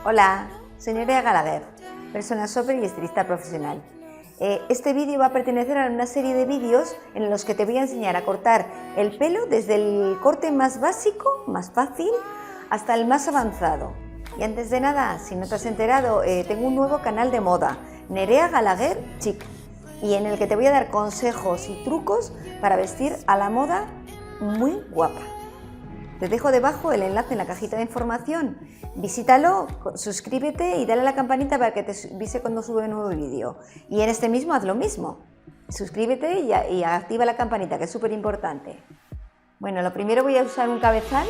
Hola, soy Nerea Gallagher, personal shopper y estilista profesional. Este vídeo va a pertenecer a una serie de vídeos en los que te voy a enseñar a cortar el pelo desde el corte más básico, más fácil, hasta el más avanzado. Y antes de nada, si no te has enterado, tengo un nuevo canal de moda, Nerea Gallagher Chic, y en el que te voy a dar consejos y trucos para vestir a la moda muy guapa. Te dejo debajo el enlace en la cajita de información, visítalo, suscríbete y dale a la campanita para que te avise cuando sube un nuevo vídeo. Y en este mismo haz lo mismo, suscríbete y activa la campanita, que es súper importante. Bueno, lo primero voy a usar un cabezal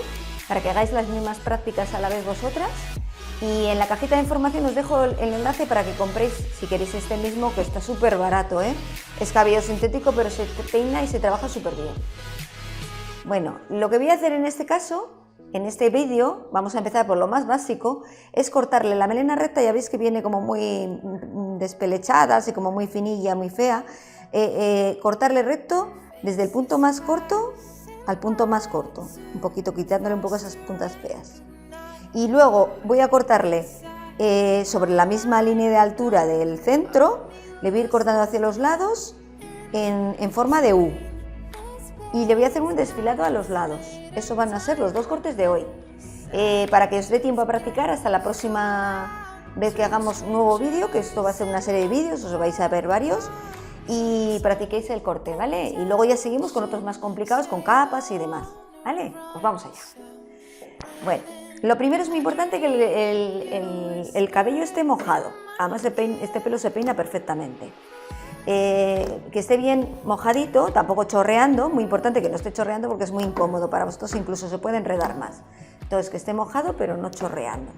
para que hagáis las mismas prácticas a la vez vosotras. Y en la cajita de información os dejo el enlace para que compréis, si queréis este mismo, que está súper barato, ¿eh? Es cabello sintético, pero se peina y se trabaja súper bien. Bueno, lo que voy a hacer en este caso, en este vídeo, vamos a empezar por lo más básico, es cortarle la melena recta. Ya veis que viene como muy despelechada, así como muy finilla, muy fea. Cortarle recto desde el punto más corto al punto más corto, un poquito quitándole un poco esas puntas feas. Y luego voy a cortarle sobre la misma línea de altura del centro, le voy a ir cortando hacia los lados en forma de U. Y le voy a hacer un desfilado a los lados. Eso van a ser los dos cortes de hoy. Para que os dé tiempo a practicar hasta la próxima vez que hagamos un nuevo vídeo, que esto va a ser una serie de vídeos, os vais a ver varios, y practiquéis el corte, ¿vale? Y luego ya seguimos con otros más complicados, con capas y demás, ¿vale? Pues vamos allá. Bueno, lo primero es muy importante que el cabello esté mojado. Además, este pelo se peina perfectamente. Que esté bien mojadito, tampoco chorreando, muy importante que no esté chorreando porque es muy incómodo para vosotros, incluso se puede enredar más. Entonces, que esté mojado pero no chorreando.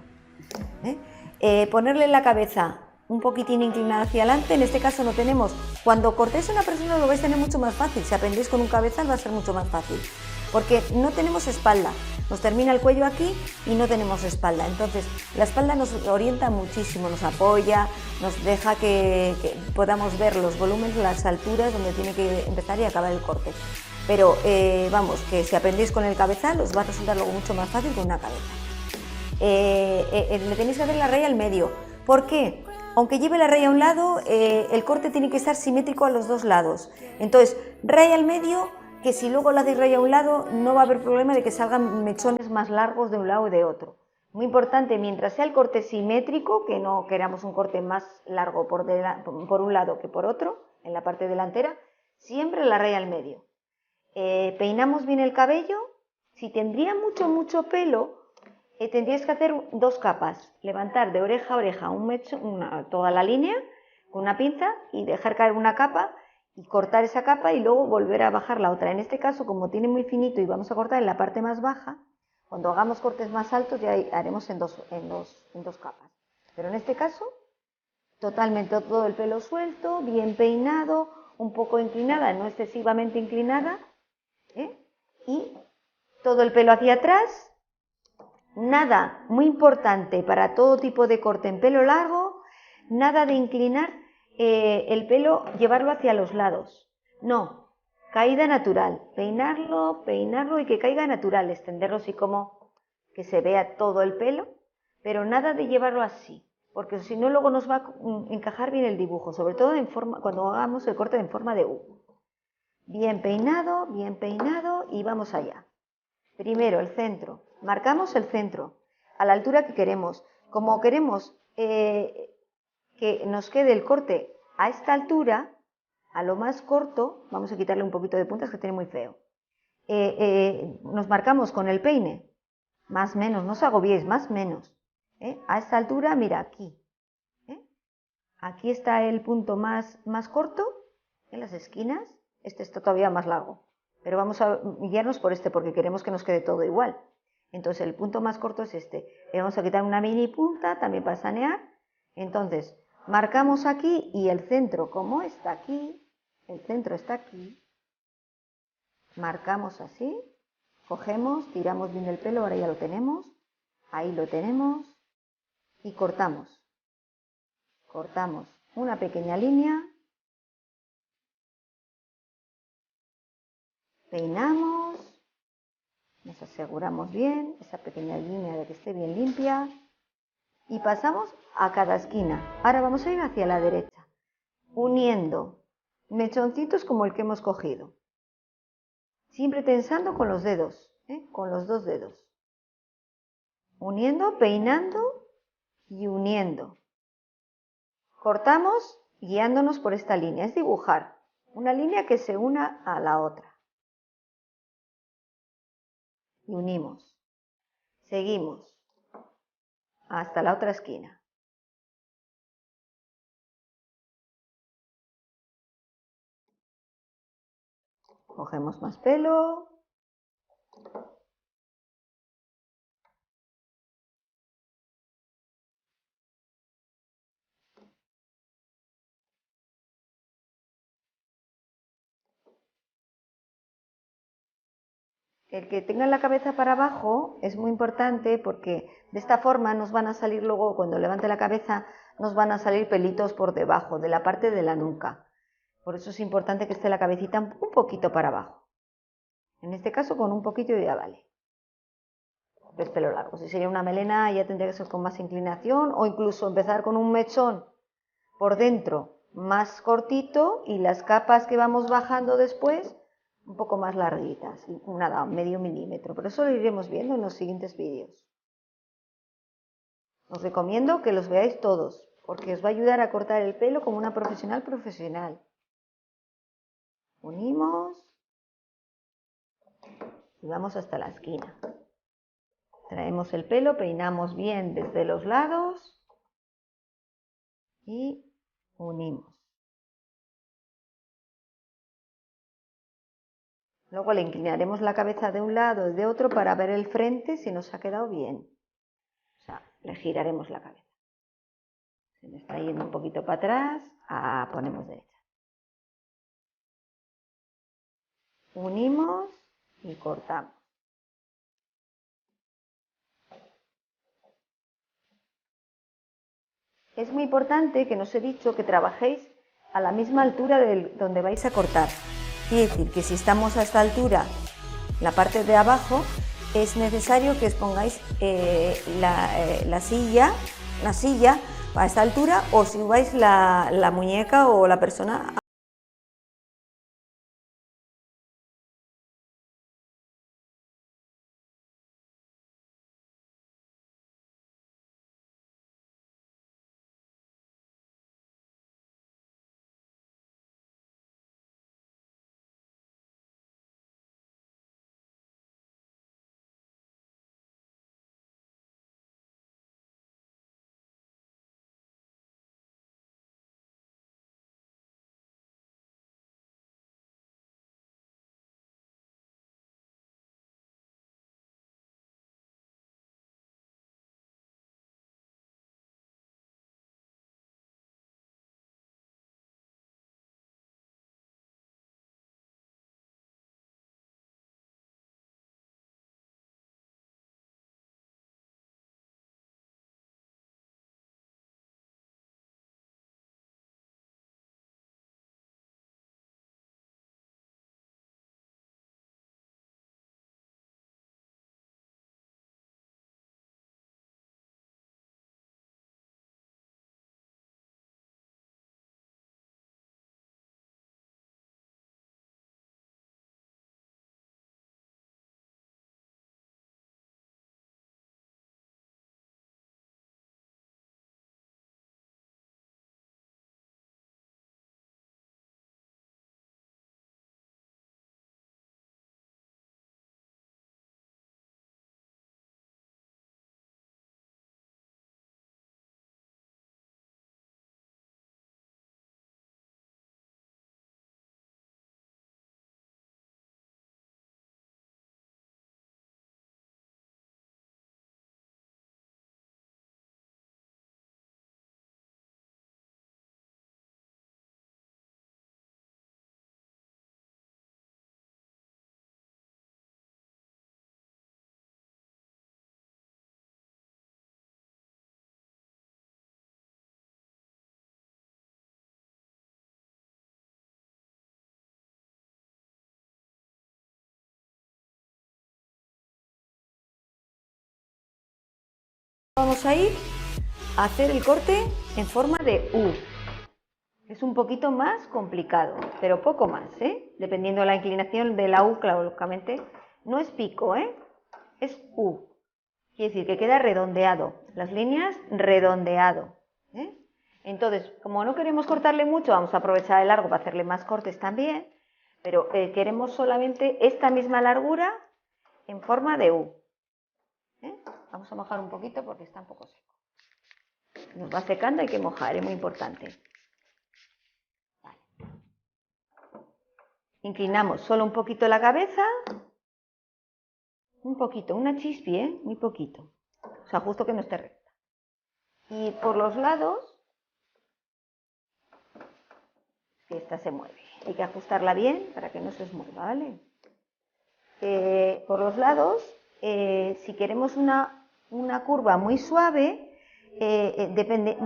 Ponerle la cabeza un poquitín inclinada hacia adelante. En este caso no tenemos, cuando cortéis a una persona lo vais a tener mucho más fácil. Si aprendéis con un cabezal va a ser mucho más fácil, porque no tenemos espalda, nos termina el cuello aquí y no tenemos espalda. Entonces la espalda nos orienta muchísimo, nos apoya, nos deja que podamos ver los volúmenes, las alturas donde tiene que empezar y acabar el corte. Pero vamos, que si aprendéis con el cabezal os va a resultar luego mucho más fácil con una cabeza. Le tenéis que hacer la raya al medio. ¿Por qué? Aunque lleve la raya a un lado, el corte tiene que estar simétrico a los dos lados. Entonces, raya al medio, que si luego la hacéis raya a un lado, no va a haber problema de que salgan mechones más largos de un lado y de otro. Muy importante, mientras sea el corte simétrico, que no queramos un corte más largo por un lado que por otro, en la parte delantera, siempre la raya al medio. Peinamos bien el cabello. Si tendría mucho pelo, tendríais que hacer dos capas, levantar de oreja a oreja toda la línea con una pinza y dejar caer una capa y cortar esa capa y luego volver a bajar la otra. En este caso, como tiene muy finito y vamos a cortar en la parte más baja, cuando hagamos cortes más altos ya haremos en dos capas. Pero en este caso, totalmente todo el pelo suelto, bien peinado, un poco inclinada, no excesivamente inclinada, y todo el pelo hacia atrás. Nada, muy importante para todo tipo de corte en pelo largo, nada de inclinar el pelo, llevarlo hacia los lados. No, caída natural, peinarlo y que caiga natural, extenderlo así como que se vea todo el pelo, pero nada de llevarlo así, porque si no luego nos va a encajar bien el dibujo, sobre todo cuando hagamos el corte en forma de U. Bien peinado y vamos allá. Primero el centro, marcamos el centro a la altura que queremos. Como queremos que nos quede el corte a esta altura, a lo más corto, vamos a quitarle un poquito de puntas que tiene muy feo. Nos marcamos con el peine, más o menos, no os agobiéis, más o menos. A esta altura, mira, aquí. Aquí está el punto más corto, en las esquinas, este está todavía más largo. Pero vamos a guiarnos por este porque queremos que nos quede todo igual. Entonces el punto más corto es este. Le vamos a quitar una mini punta también para sanear. Entonces marcamos aquí y el centro, como está aquí, el centro está aquí. Marcamos así, cogemos, tiramos bien el pelo, ahora ya lo tenemos. Ahí lo tenemos y cortamos. Cortamos una pequeña línea. Peinamos, nos aseguramos bien esa pequeña línea de que esté bien limpia y pasamos a cada esquina. Ahora vamos a ir hacia la derecha, uniendo mechoncitos como el que hemos cogido. Siempre tensando con los dedos, con los dos dedos. Uniendo, peinando y uniendo. Cortamos guiándonos por esta línea, es dibujar una línea que se una a la otra. Y unimos. Seguimos hasta la otra esquina. Cogemos más pelo. El que tenga la cabeza para abajo es muy importante porque de esta forma nos van a salir luego, cuando levante la cabeza, nos van a salir pelitos por debajo, de la parte de la nuca. Por eso es importante que esté la cabecita un poquito para abajo. En este caso con un poquito ya vale. Es pelo largo. Si sería una melena ya tendría que ser con más inclinación o incluso empezar con un mechón por dentro más cortito y las capas que vamos bajando después un poco más larguitas, nada, medio milímetro, pero eso lo iremos viendo en los siguientes vídeos. Os recomiendo que los veáis todos, porque os va a ayudar a cortar el pelo como una profesional. Unimos y vamos hasta la esquina. Traemos el pelo, peinamos bien desde los lados y unimos. Luego le inclinaremos la cabeza de un lado y de otro para ver el frente si nos ha quedado bien. O sea, le giraremos la cabeza. Se me está yendo un poquito para atrás. Ponemos derecha. Unimos y cortamos. Es muy importante que nos he dicho que trabajéis a la misma altura de donde vais a cortar. Quiere decir que si estamos a esta altura, la parte de abajo, es necesario que os pongáis la silla a esta altura o subáis la muñeca o la persona. Vamos a ir hacer el corte en forma de U. Es un poquito más complicado, pero poco más, dependiendo de la inclinación de la U, claro, lógicamente. No es pico, es U. Quiere decir que queda redondeado, las líneas redondeado. Entonces, como no queremos cortarle mucho, vamos a aprovechar el largo para hacerle más cortes también, pero queremos solamente esta misma largura en forma de U. Vamos a mojar un poquito porque está un poco seco. Nos va secando, hay que mojar, es muy importante. Vale. Inclinamos solo un poquito la cabeza, un poquito, una chispi, muy poquito. O sea, justo que no esté recta. Y por los lados, que esta se mueve. Hay que ajustarla bien para que no se os mueva, ¿vale? Por los lados, si queremos una curva muy suave,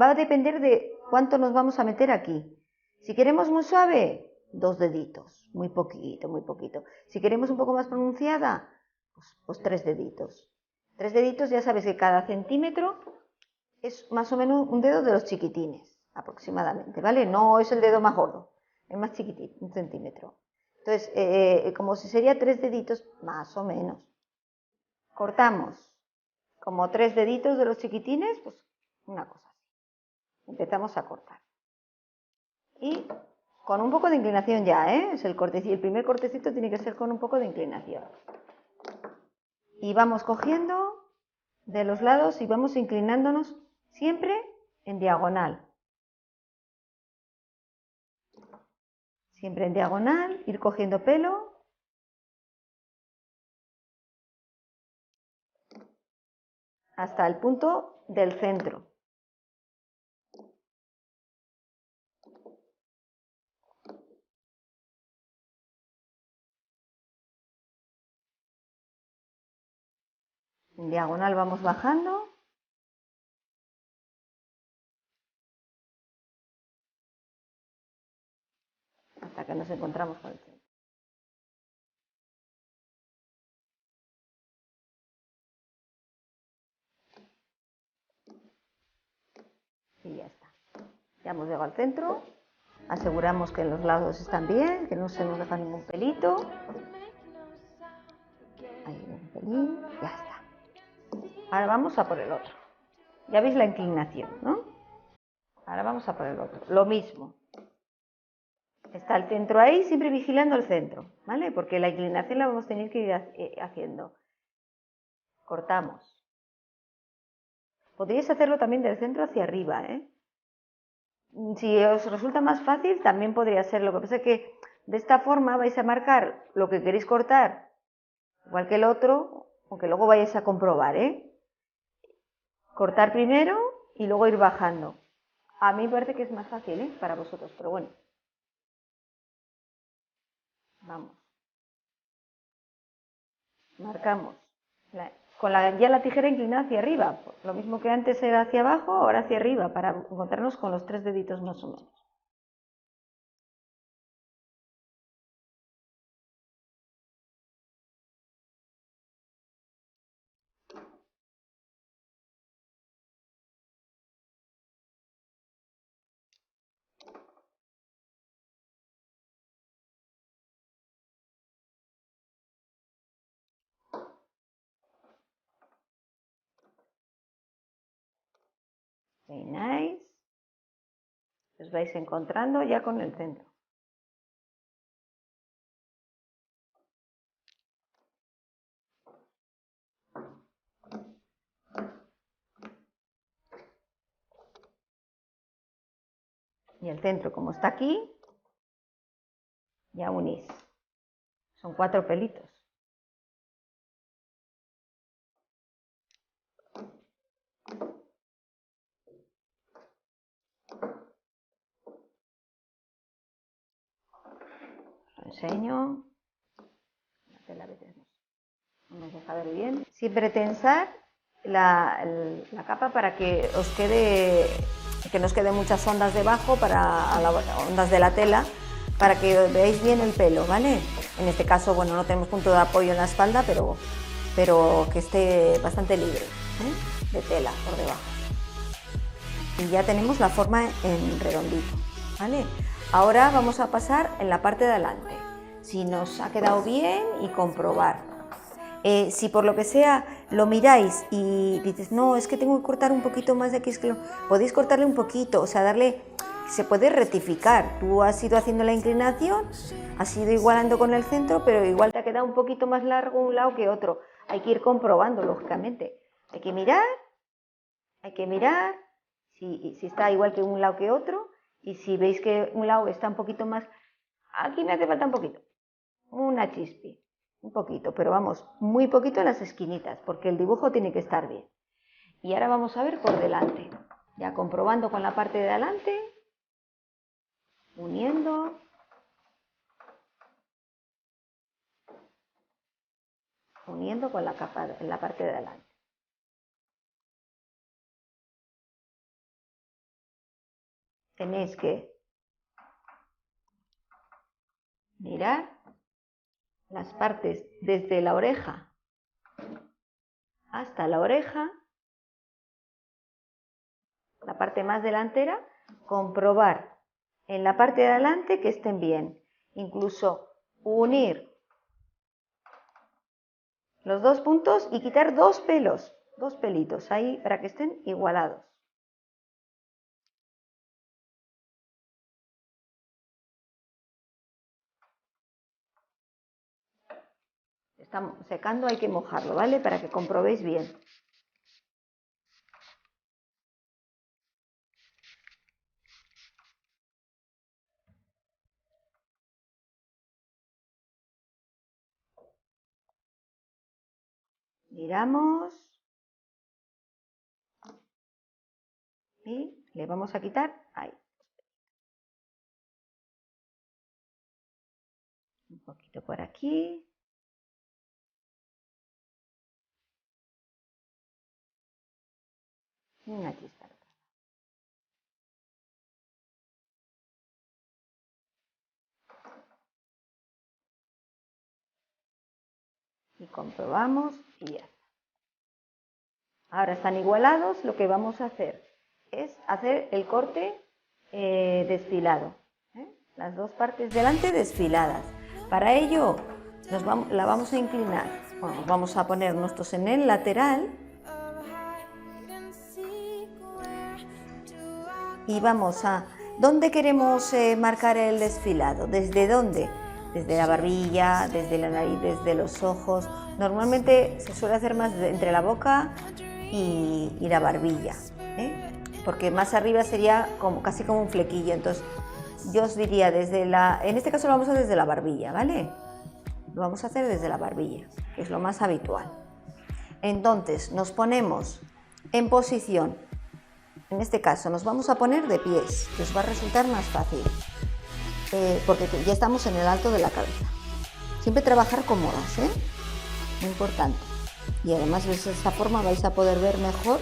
va a depender de cuánto nos vamos a meter aquí. Si queremos muy suave, 2 deditos, muy poquito, muy poquito. Si queremos un poco más pronunciada, pues 3 deditos. 3 deditos, ya sabes que cada centímetro es más o menos un dedo de los chiquitines, aproximadamente, ¿vale? No es el dedo más gordo, es más chiquitín, 1 centímetro. Entonces, como si sería 3 deditos, más o menos. Cortamos como 3 deditos de los chiquitines, pues una cosa así. Empezamos a cortar. Y con un poco de inclinación ya, es el cortecito. El primer cortecito tiene que ser con un poco de inclinación. Y vamos cogiendo de los lados y vamos inclinándonos siempre en diagonal. Siempre en diagonal, ir cogiendo pelo. Hasta el punto del centro. En diagonal vamos bajando. Hasta que nos encontramos con el centro. Y ya está. Ya hemos llegado al centro. Aseguramos que los lados están bien, que no se nos deja ningún pelito. Ahí un pelín, ya está. Ahora vamos a por el otro. Ya veis la inclinación, ¿no? Ahora vamos a por el otro. Lo mismo. Está el centro ahí, siempre vigilando el centro, ¿vale? Porque la inclinación la vamos a tener que ir haciendo. Cortamos. Podríais hacerlo también del centro hacia arriba, Si os resulta más fácil, también podría ser. Lo que pasa es que de esta forma vais a marcar lo que queréis cortar, igual que el otro, aunque luego vayáis a comprobar, Cortar primero y luego ir bajando. A mí me parece que es más fácil, para vosotros, pero bueno. Vamos. Marcamos. Ya la tijera inclinada hacia arriba. Lo mismo que antes era hacia abajo, ahora hacia arriba, para encontrarnos con los 3 deditos más o menos. Peináis, os vais encontrando ya con el centro. Y el centro, como está aquí, ya unís. Son 4 pelitos. Lo enseño. Vamos a dejar ver bien. Siempre tensar la capa para que os quede, que nos queden muchas ondas debajo, ondas de la tela, para que veáis bien el pelo, ¿vale? En este caso, bueno, no tenemos punto de apoyo en la espalda, pero que esté bastante libre, de tela por debajo. y ya tenemos la forma en redondito, ¿vale? Ahora vamos a pasar en la parte de adelante, si nos ha quedado bien y comprobar. Si por lo que sea lo miráis y dices, no, es que tengo que cortar un poquito más de aquí, es que podéis cortarle un poquito, o sea, darle, se puede rectificar. Tú has ido haciendo la inclinación, has ido igualando con el centro, pero igual te ha quedado un poquito más largo un lado que otro. Hay que ir comprobando, lógicamente. Hay que mirar si está igual que un lado que otro, y si veis que un lado está un poquito más, aquí me hace falta un poquito, una chispi. Un poquito, pero vamos, muy poquito en las esquinitas, porque el dibujo tiene que estar bien. Y ahora vamos a ver por delante, ya comprobando con la parte de delante, uniendo, con la capa en la parte de delante. Tenéis que mirar las partes desde la oreja hasta la oreja, la parte más delantera, comprobar en la parte de adelante que estén bien, incluso unir los dos puntos y quitar dos pelitos ahí para que estén igualados. Está secando, hay que mojarlo, ¿vale? Para que comprobéis bien. Miramos y le vamos a quitar ahí. Un poquito por aquí. Una chispa. Y comprobamos y ya está. Ahora están igualados, lo que vamos a hacer es hacer el corte desfilado. Las dos partes delante desfiladas. Para ello la vamos a inclinar. Bueno, vamos a poner nuestros en el lateral y vamos a... ¿Dónde queremos marcar el desfilado? ¿Desde dónde? Desde la barbilla, desde la nariz, desde los ojos. Normalmente se suele hacer más entre la boca y la barbilla, porque más arriba sería casi como un flequillo. Entonces yo os diría en este caso lo vamos a hacer desde la barbilla, ¿vale? Lo vamos a hacer desde la barbilla, que es lo más habitual. Entonces nos ponemos en posición. En este caso nos vamos a poner de pies, que os va a resultar más fácil, porque ya estamos en el alto de la cabeza. Siempre trabajar cómodas, muy importante. Y además de esa forma vais a poder ver mejor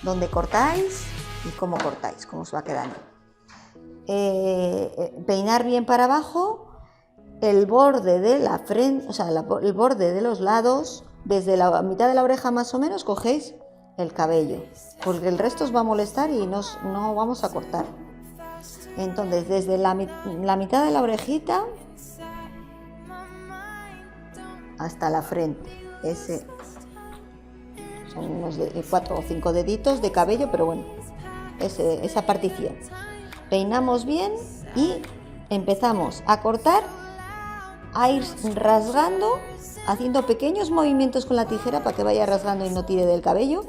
dónde cortáis y cómo cortáis, cómo os va quedando. Peinar bien para abajo, el borde de la frente, o sea, el borde de los lados, desde la mitad de la oreja más o menos, cogéis el cabello, porque el resto os va a molestar y no vamos a cortar. Entonces, desde la mitad de la orejita hasta la frente, son unos 4 o 5 deditos de cabello, pero bueno, esa partición. Peinamos bien y empezamos a cortar, a ir rasgando, haciendo pequeños movimientos con la tijera para que vaya rasgando y no tire del cabello.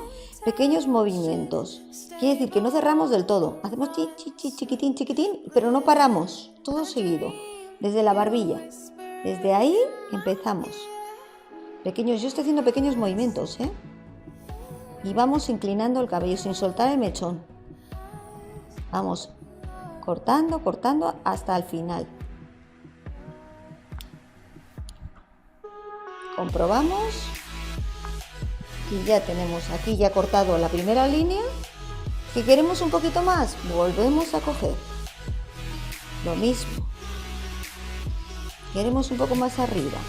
Pequeños movimientos. Quiere decir que no cerramos del todo. Hacemos chiquitín, pero no paramos. Todo seguido. Desde la barbilla. Desde ahí empezamos. Yo estoy haciendo pequeños movimientos, Y vamos inclinando el cabello sin soltar el mechón. Vamos cortando hasta el final. Comprobamos y ya tenemos aquí ya cortado la primera línea. Si queremos un poquito más, volvemos a coger lo mismo. Queremos un poco más arriba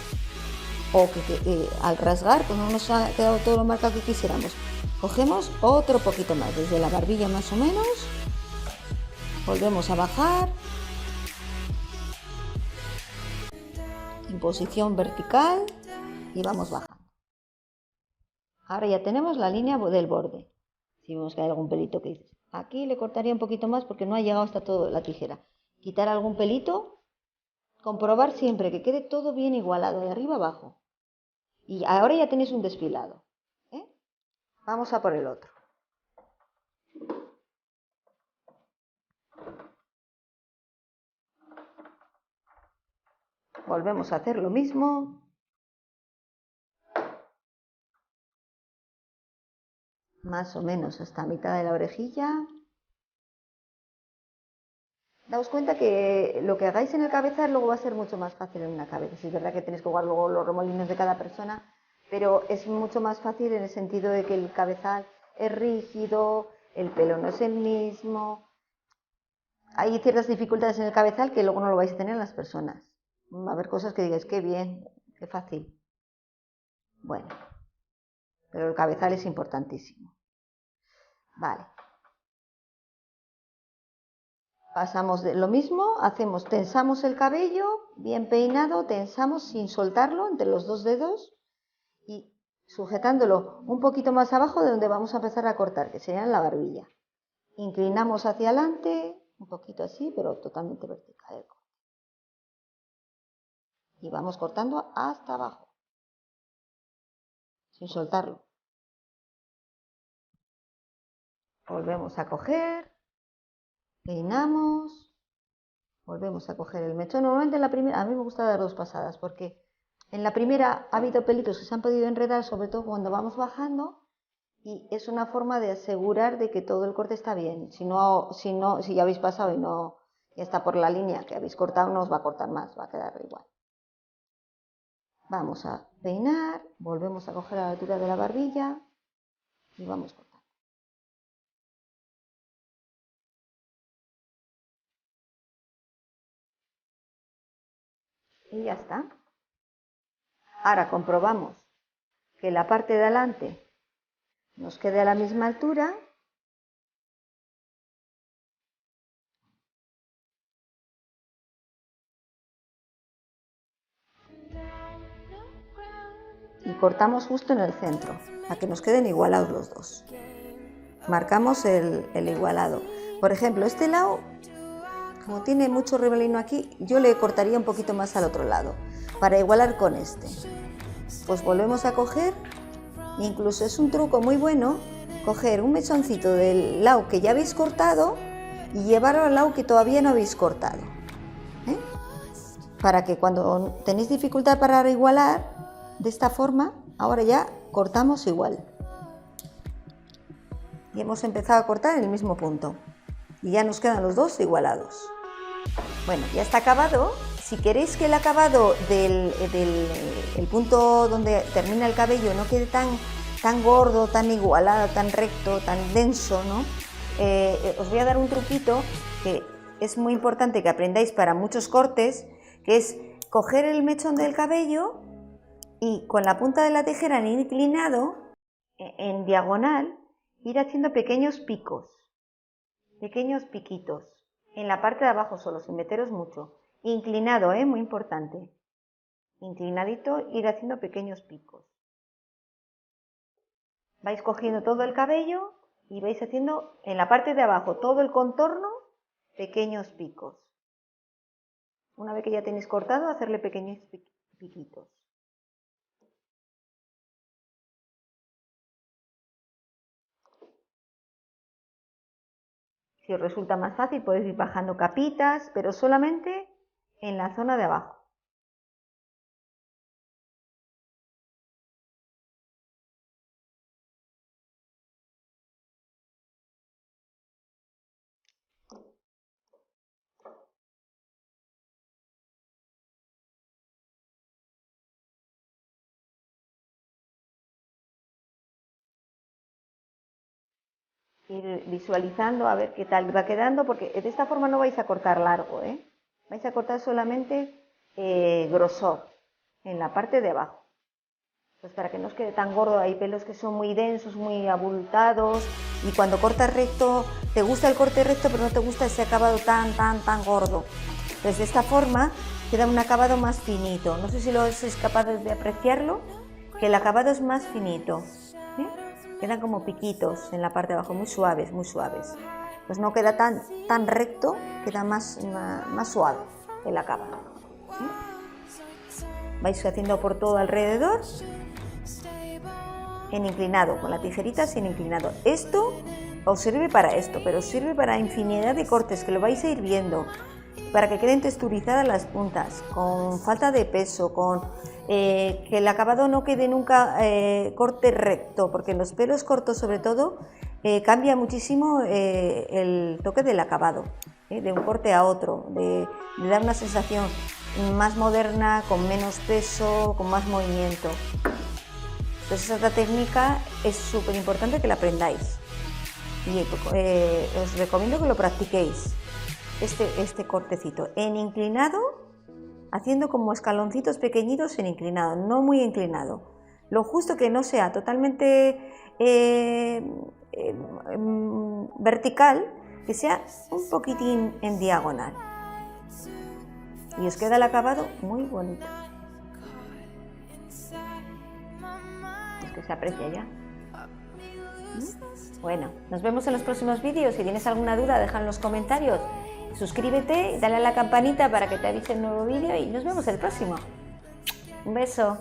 o que al rasgar pues no nos ha quedado todo lo marcado que quisiéramos, Cogemos otro poquito más, desde la barbilla más o menos, volvemos a bajar en posición vertical y vamos bajando. Ahora ya tenemos la línea del borde. Si vemos que hay algún pelito que dices, aquí le cortaría un poquito más porque no ha llegado hasta todo la tijera. Quitar algún pelito, comprobar siempre que quede todo bien igualado, de arriba abajo. Y ahora ya tenéis un desfilado. Vamos a por el otro. Volvemos a hacer lo mismo. Más o menos hasta mitad de la orejilla. Daos cuenta que lo que hagáis en el cabezal luego va a ser mucho más fácil en una cabeza. Sí, es verdad que tenéis que jugar luego los remolinos de cada persona, pero es mucho más fácil en el sentido de que el cabezal es rígido, el pelo no es el mismo. Hay ciertas dificultades en el cabezal que luego no lo vais a tener en las personas. Va a haber cosas que digáis, qué bien, qué fácil. Bueno, pero el cabezal es importantísimo. Vale. Pasamos de lo mismo, tensamos el cabello, bien peinado, tensamos sin soltarlo entre los dos dedos y sujetándolo un poquito más abajo de donde vamos a empezar a cortar, que sería en la barbilla. Inclinamos hacia adelante, un poquito así, pero totalmente vertical. Y vamos cortando hasta abajo, sin soltarlo. Volvemos a coger, peinamos, volvemos a coger el mechón. Normalmente en la primera, a mí me gusta dar 2 pasadas, porque en la primera ha habido pelitos que se han podido enredar, sobre todo cuando vamos bajando, y es una forma de asegurar de que todo el corte está bien. Si ya habéis pasado y no ya está por la línea que habéis cortado, no os va a cortar más, va a quedar igual. Vamos a peinar, volvemos a coger a la altura de la barbilla y vamos cortando. Y ya está. Ahora comprobamos que la parte de adelante nos quede a la misma altura. Y cortamos justo en el centro, para que nos queden igualados los dos. Marcamos el igualado. Por ejemplo, este lado, como tiene mucho rebelino aquí, yo le cortaría un poquito más al otro lado, para igualar con este. Pues volvemos a coger, incluso es un truco muy bueno, coger un mechoncito del lado que ya habéis cortado y llevarlo al lado que todavía no habéis cortado. Para que cuando tenéis dificultad para igualar, de esta forma, ahora ya cortamos igual. Y hemos empezado a cortar en el mismo punto. Y ya nos quedan los dos igualados. Bueno, ya está acabado. Si queréis que el acabado del punto donde termina el cabello no quede tan gordo, tan igualado, tan recto, tan denso, ¿no? Os voy a dar un truquito que es muy importante que aprendáis para muchos cortes, que es coger el mechón del cabello y con la punta de la tijera en inclinado, en diagonal, ir haciendo pequeños picos, pequeños piquitos, en la parte de abajo solo, sin meteros mucho. Inclinado, muy importante. Inclinadito, ir haciendo pequeños picos. Vais cogiendo todo el cabello y vais haciendo en la parte de abajo todo el contorno, pequeños picos. Una vez que ya tenéis cortado, hacerle pequeños piquitos. Si os resulta más fácil, podéis ir bajando capitas, pero solamente en la zona de abajo. Ir visualizando a ver qué tal va quedando, porque de esta forma no vais a cortar largo, vais a cortar solamente grosor en la parte de abajo. Pues para que no os quede tan gordo. Hay pelos que son muy densos, muy abultados, y cuando cortas recto, te gusta el corte recto, pero no te gusta ese acabado tan gordo. Entonces de esta forma queda un acabado más finito. No sé si sois capaces de apreciarlo, que el acabado es más finito, ¿eh? Quedan como piquitos en la parte de abajo, muy suaves, muy suaves. Pues no queda tan recto, queda más suave el acabado, ¿eh? Vais haciendo por todo alrededor, en inclinado, con la tijerita sin inclinado. Esto os sirve para esto, pero os sirve para infinidad de cortes, que lo vais a ir viendo, para que queden texturizadas las puntas, con falta de peso, con que el acabado no quede nunca corte recto, porque en los pelos cortos sobre todo cambia muchísimo el toque del acabado, de un corte a otro, de dar una sensación más moderna, con menos peso, con más movimiento. Entonces esta técnica es súper importante que la aprendáis, y os recomiendo que lo practiquéis, este cortecito en inclinado, haciendo como escaloncitos pequeñitos en inclinado, no muy inclinado, lo justo, que no sea totalmente vertical, que sea un poquitín en diagonal, y os queda el acabado muy bonito. Es que se aprecia ya. Bueno, nos vemos en los próximos vídeos. Si tienes alguna duda, deja en los comentarios. Suscríbete y dale a la campanita para que te avise el nuevo vídeo, y nos vemos el próximo. Un beso.